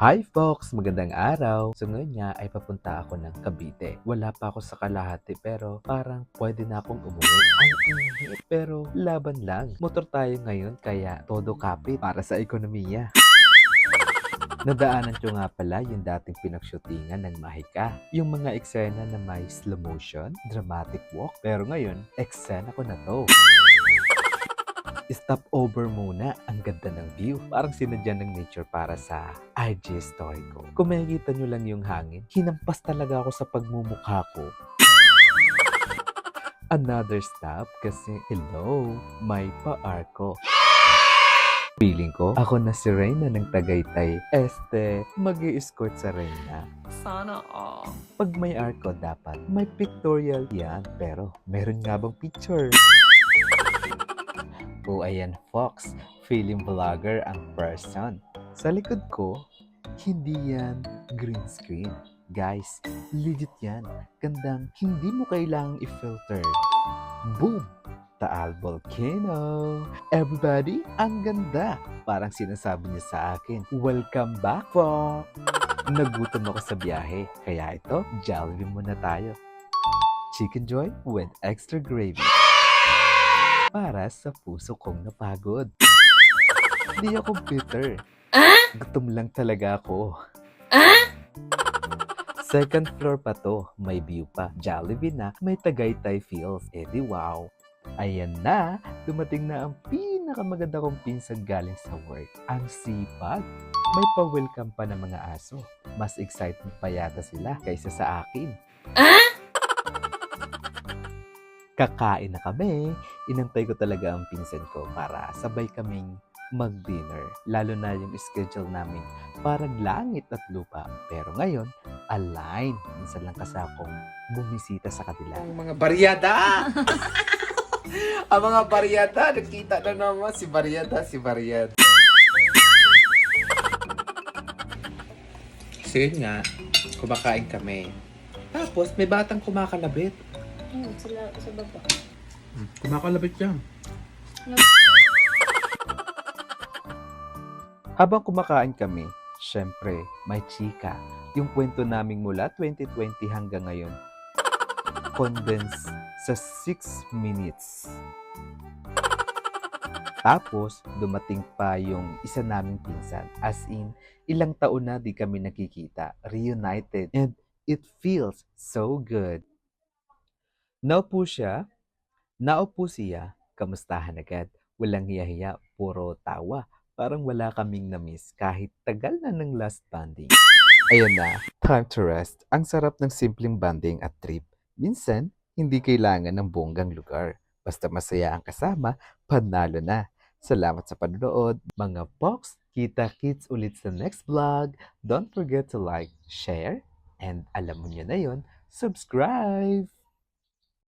Hi folks! Magandang araw! So ngayon nga ay papunta ako ng Cavite. Wala pa ako sa Kalahati pero parang pwede na akong umuwi. Ang init pero laban lang. Motor tayo ngayon kaya todo kapit para sa ekonomiya. Nadaanan ko nga pala yung dating pinagshootingan ng Mahika. Yung mga eksena na may slow motion, dramatic walk. Pero ngayon, eksena ko na to. Stop over muna. Ang ganda ng view. Parang sinadya ng nature para sa IG story ko. Kung makikita nyo lang yung hangin, hinampas talaga ako sa pagmumukha ko. Another stop kasi hello, may pa-arko. Feeling ko, ako na si Reyna ng Tagaytay. Mag-i-escort sa Reyna. Sana all. Pag may arko, dapat may pictorial yan. Pero, meron nga bang picture? O ayan, Fox. Feeling vlogger ang person. Sa likod ko, hindi yan green screen. Guys, legit yan. Gandang hindi mo kailangang i-filter. Boom! Taal Volcano! Everybody, ang ganda! Parang sinasabi niya sa akin, welcome back, Fox! Nagutom ako sa biyahe, kaya ito, Jollibee muna tayo. Chicken Joy with extra gravy. Para sa puso kong napagod. Hindi ako bitter. Gutom lang talaga ako. Second floor pa to, may view pa. Jollibee na, may Tagaytay feels. Di wow. Ayan na, dumating na ang pinakamaganda kong pinsan galing sa work. Ang sipag. May pa-welcome pa ng mga aso. Mas excited pa yata sila kaysa sa akin. Kakain na kami. Inantay ko talaga ang pinsan ko para sabay kaming mag-dinner. Lalo na yung schedule namin parang langit at lupa. Pero ngayon, align. Minsan lang kasi akong bumisita sa kanila. Ang mga baryada! Ang mga baryada! Nakita na naman si baryada, si baryada. Sige nga, kumakain kami. Tapos, may batang kumakalabit. Sa baba. Kumakalabit yan. Habang kumakain kami, syempre, may chika. Yung kwento naming mula 2020 hanggang ngayon, condense sa 6 minutes. Tapos, dumating pa yung isa naming pinsan. As in, ilang taon na di kami nakikita. Reunited. And it feels so good. Naupo siya, kamustahan agad. Walang hiya-hiya, puro tawa. Parang wala kaming na-miss kahit tagal na ng last banding. Ayun na, time to rest. Ang sarap ng simpleng banding at trip. Minsan, hindi kailangan ng bonggang lugar. Basta masaya ang kasama, panalo na. Salamat sa panonood. Mga Pox, kita-kits ulit sa next vlog. Don't forget to like, share, and alam mo nyo na yun, subscribe!